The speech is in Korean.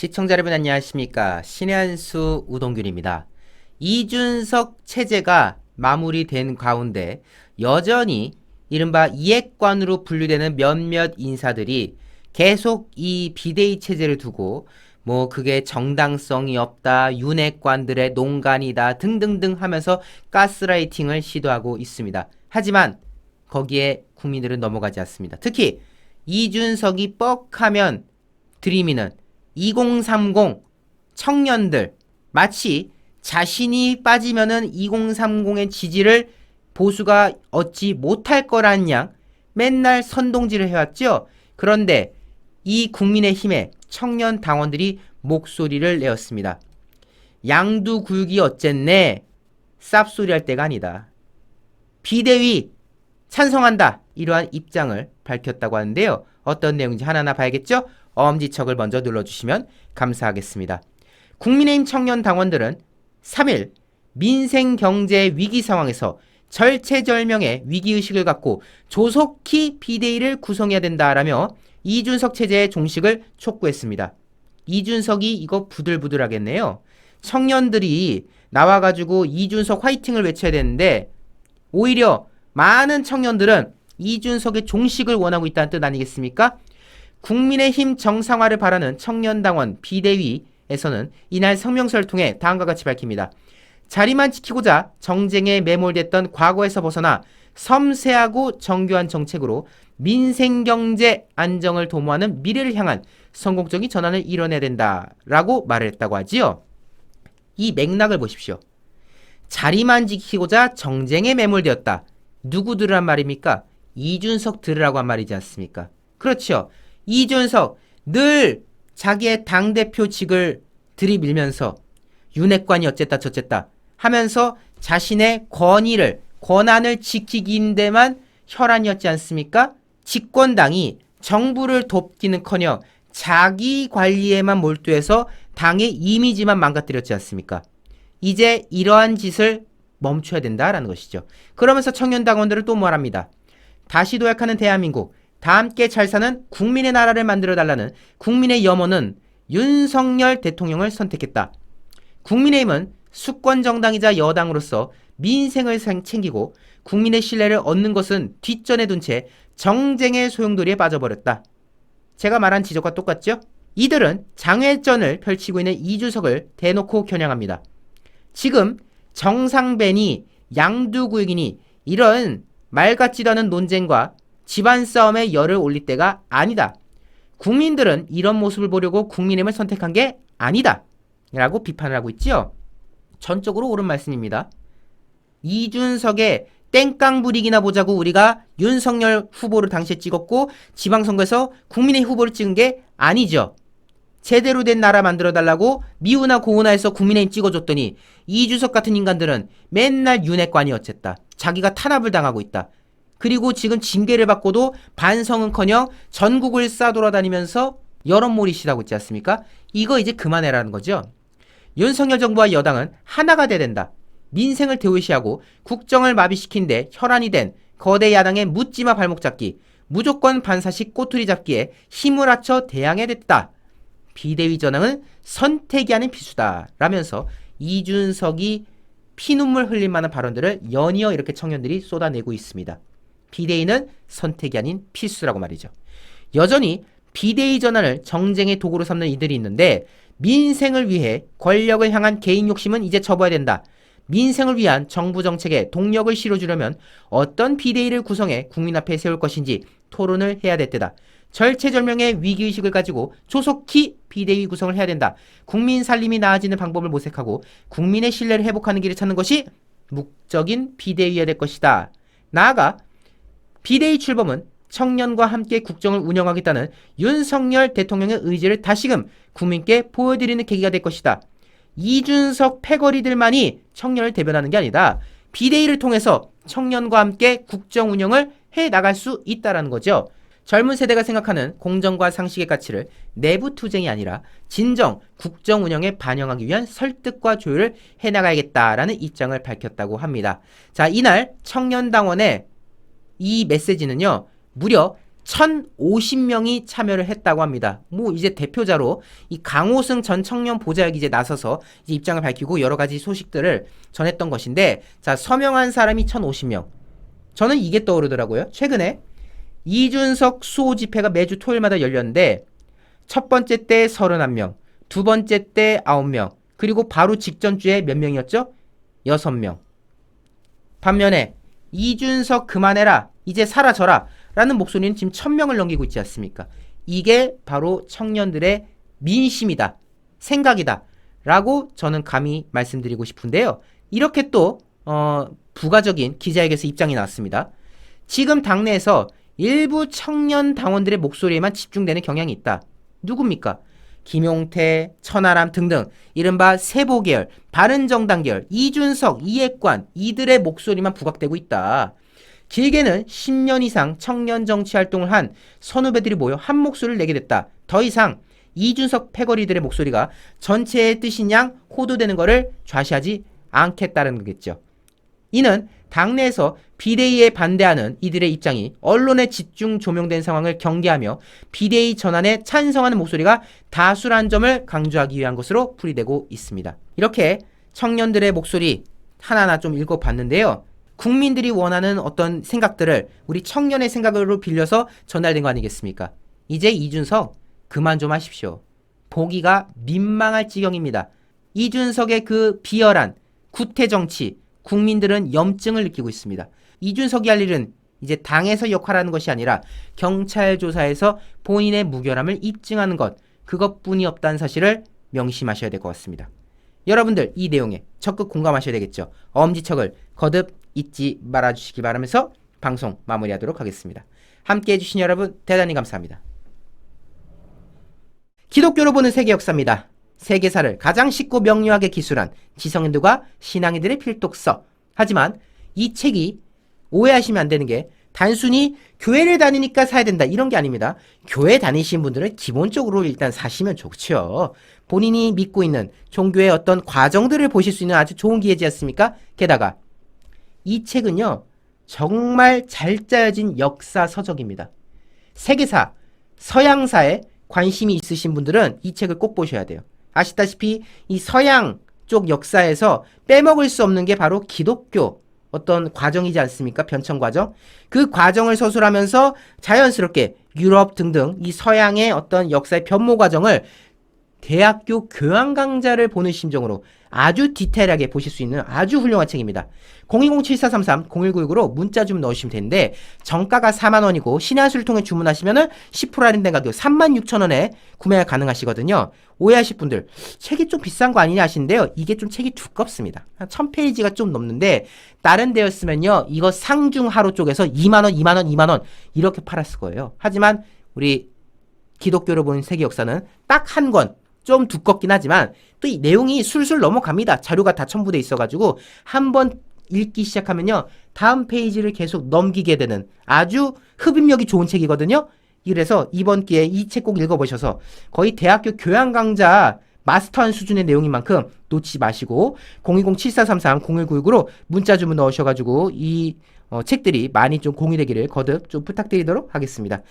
시청자 여러분 안녕하십니까. 신의 한수 우동균입니다. 이준석 체제가 마무리된 가운데 여전히 이른바 이핵관으로 분류되는 몇몇 인사들이 계속 이 비대위 체제를 두고 그게 정당성이 없다, 윤핵관들의 농간이다 등등등 하면서 가스라이팅을 시도하고 있습니다. 하지만 거기에 국민들은 넘어가지 않습니다. 특히 이준석이 뻑하면 들이미는 2030 청년들, 마치 자신이 빠지면은 2030의 지지를 보수가 얻지 못할 거란 양 맨날 선동질을 해왔죠. 그런데 이 국민의힘의 청년 당원들이 목소리를 내었습니다. 양두구육이 어쨌네, 쌉소리 할 때가 아니다. 비대위 찬성한다, 이러한 입장을 밝혔다고 하는데요. 어떤 내용인지 하나하나 봐야겠죠? 엄지척을 먼저 눌러주시면 감사하겠습니다. 국민의힘 청년 당원들은 3일 민생 경제 위기 상황에서 절체절명의 위기의식을 갖고 조속히 비대위를 구성해야 된다라며 이준석 체제의 종식을 촉구했습니다. 이준석이 이거 부들부들하겠네요. 청년들이 나와가지고 이준석 화이팅을 외쳐야 되는데 오히려 많은 청년들은 이준석의 종식을 원하고 있다는 뜻 아니겠습니까? 국민의힘 정상화를 바라는 청년당원 비대위에서는 이날 성명서를 통해 다음과 같이 밝힙니다. 자리만 지키고자 정쟁에 매몰됐던 과거에서 벗어나 섬세하고 정교한 정책으로 민생경제 안정을 도모하는 미래를 향한 성공적인 전환을 이뤄내야 된다라고 말을 했다고 하지요. 이 맥락을 보십시오. 자리만 지키고자 정쟁에 매몰되었다. 누구들이란 말입니까? 이준석들이라고 한 말이지 않습니까? 그렇죠. 이준석 늘 자기의 당대표직을 들이밀면서 윤핵관이 어쨌다 저쨌다 하면서 자신의 권한을 지키긴 데만 혈안이었지 않습니까? 집권당이 정부를 돕기는커녕 자기 관리에만 몰두해서 당의 이미지만 망가뜨렸지 않습니까? 이제 이러한 짓을 멈춰야 된다라는 것이죠. 그러면서 청년당원들을 또 말합니다. 다시 도약하는 대한민국, 다 함께 잘 사는 국민의 나라를 만들어달라는 국민의 염원은 윤석열 대통령을 선택했다. 국민의힘은 수권정당이자 여당으로서 민생을 챙기고 국민의 신뢰를 얻는 것은 뒷전에 둔 채 정쟁의 소용돌이에 빠져버렸다. 제가 말한 지적과 똑같죠? 이들은 장외전을 펼치고 있는 이준석을 대놓고 겨냥합니다. 지금 정상배니 양두구육이니 이런 말 같지도 않은 논쟁과 집안 싸움에 열을 올릴 때가 아니다. 국민들은 이런 모습을 보려고 국민의힘을 선택한 게 아니다. 라고 비판을 하고 있지요. 전적으로 옳은 말씀입니다. 이준석의 땡깡 부리기나 보자고 우리가 윤석열 후보를 당시에 찍었고 지방선거에서 국민의 후보를 찍은 게 아니죠. 제대로 된 나라 만들어달라고 미우나 고우나해서 국민의힘 찍어줬더니 이준석 같은 인간들은 맨날 윤핵관이 어쨌다. 자기가 탄압을 당하고 있다. 그리고 지금 징계를 받고도 반성은커녕 전국을 싸돌아다니면서 여론몰이시라고 하고 있지 않습니까? 이거 이제 그만해라는 거죠. 윤석열 정부와 여당은 하나가 돼야 된다. 민생을 대우시하고 국정을 마비시킨 데 혈안이 된 거대 야당의 묻지마 발목 잡기, 무조건 반사식 꼬투리 잡기에 힘을 합쳐 대항해야 됐다. 비대위 전황은 선택이 아닌 필수다. 라면서 이준석이 피눈물 흘릴 만한 발언들을 연이어 이렇게 청년들이 쏟아내고 있습니다. 비대위는 선택이 아닌 필수라고 말이죠. 여전히 비대위 전환을 정쟁의 도구로 삼는 이들이 있는데 민생을 위해 권력을 향한 개인 욕심은 이제 접어야 된다. 민생을 위한 정부 정책에 동력을 실어주려면 어떤 비대위를 구성해 국민 앞에 세울 것인지 토론을 해야 될 때다. 절체절명의 위기의식을 가지고 조속히 비대위 구성을 해야 된다. 국민 살림이 나아지는 방법을 모색하고 국민의 신뢰를 회복하는 길을 찾는 것이 묵적인 비대위여야 될 것이다. 나아가 비대위 출범은 청년과 함께 국정을 운영하겠다는 윤석열 대통령의 의지를 다시금 국민께 보여드리는 계기가 될 것이다. 이준석 패거리들만이 청년을 대변하는 게 아니다. 비대위를 통해서 청년과 함께 국정 운영을 해나갈 수 있다는 거죠. 젊은 세대가 생각하는 공정과 상식의 가치를 내부 투쟁이 아니라 진정 국정 운영에 반영하기 위한 설득과 조율을 해나가야겠다라는 입장을 밝혔다고 합니다. 자, 이날 청년당원의 이 메시지는요, 무려 1050명이 참여를 했다고 합니다. 뭐 이제 대표자로 이 강호승 전 청년 보좌역이 이제 나서서 이제 입장을 밝히고 여러 가지 소식들을 전했던 것인데, 자, 서명한 사람이 1050명. 저는 이게 떠오르더라고요. 최근에 이준석 수호 집회가 매주 토요일마다 열렸는데, 첫 번째 때 31명, 두 번째 때 9명, 그리고 바로 직전 주에 몇 명이었죠? 6명. 반면에 이준석 그만해라, 이제 사라져라 라는 목소리는 지금 1000명을 넘기고 있지 않습니까? 이게 바로 청년들의 민심이다, 생각이다 라고 저는 감히 말씀드리고 싶은데요. 이렇게 또 부가적인 기자회견에서 입장이 나왔습니다. 지금 당내에서 일부 청년 당원들의 목소리에만 집중되는 경향이 있다. 누굽니까? 김용태, 천하람 등등 이른바 세보계열, 바른정당계열, 이준석, 이해관 이들의 목소리만 부각되고 있다. 길게는 10년 이상 청년 정치 활동을 한 선후배들이 모여 한 목소리를 내게 됐다. 더 이상 이준석 패거리들의 목소리가 전체의 뜻인 양 호도되는 것을 좌시하지 않겠다는 거겠죠. 이는 당내에서 비대위에 반대하는 이들의 입장이 언론에 집중 조명된 상황을 경계하며 비대위 전환에 찬성하는 목소리가 다수라는 점을 강조하기 위한 것으로 풀이되고 있습니다. 이렇게 청년들의 목소리 하나하나 좀 읽어봤는데요. 국민들이 원하는 어떤 생각들을 우리 청년의 생각으로 빌려서 전달된 거 아니겠습니까? 이제 이준석 그만 좀 하십시오. 보기가 민망할 지경입니다. 이준석의 그 비열한 구태정치, 국민들은 염증을 느끼고 있습니다. 이준석이 할 일은 이제 당에서 역할하는 것이 아니라 경찰 조사에서 본인의 무결함을 입증하는 것, 그것뿐이 없다는 사실을 명심하셔야 될 것 같습니다. 여러분들 이 내용에 적극 공감하셔야 되겠죠. 엄지척을 거듭 잊지 말아주시기 바라면서 방송 마무리하도록 하겠습니다. 함께해 주신 여러분 대단히 감사합니다. 기독교로 보는 세계 역사입니다. 세계사를 가장 쉽고 명료하게 기술한 지성인들과 신앙인들의 필독서. 하지만 이 책이 오해하시면 안 되는 게 단순히 교회를 다니니까 사야 된다 이런 게 아닙니다. 교회 다니신 분들은 기본적으로 일단 사시면 좋죠. 본인이 믿고 있는 종교의 어떤 과정들을 보실 수 있는 아주 좋은 기회지 않습니까? 게다가 이 책은요, 정말 잘 짜여진 역사 서적입니다. 세계사, 서양사에 관심이 있으신 분들은 이 책을 꼭 보셔야 돼요. 아시다시피 이 서양 쪽 역사에서 빼먹을 수 없는 게 바로 기독교 어떤 과정이지 않습니까? 변천 과정. 그 과정을 서술하면서 자연스럽게 유럽 등등 이 서양의 어떤 역사의 변모 과정을 대학교 교양 강좌를 보는 심정으로 아주 디테일하게 보실 수 있는 아주 훌륭한 책입니다. 020-7433-0199로 문자 좀 넣으시면 되는데 정가가 4만원이고 신한수를 통해 주문하시면 10% 할인된 가격 36,000원에 구매가 가능하시거든요. 오해하실 분들 책이 좀 비싼 거 아니냐 하시는데요. 이게 좀 책이 두껍습니다. 한 1000페이지가 좀 넘는데 다른 데였으면요. 이거 상중하로 쪽에서 2만원, 2만원, 2만원 이렇게 팔았을 거예요. 하지만 우리 기독교로 보는 세계 역사는 딱 한 권, 좀 두껍긴 하지만 또 이 내용이 술술 넘어갑니다. 자료가 다 첨부돼 있어가지고 한번 읽기 시작하면요. 다음 페이지를 계속 넘기게 되는 아주 흡입력이 좋은 책이거든요. 그래서 이번 기회에 이 책 꼭 읽어보셔서 거의 대학교 교양 강좌 마스터한 수준의 내용인 만큼 놓치지 마시고 020-7433-0199로 문자 주문 넣으셔가지고 이 책들이 많이 좀 공유되기를 거듭 좀 부탁드리도록 하겠습니다.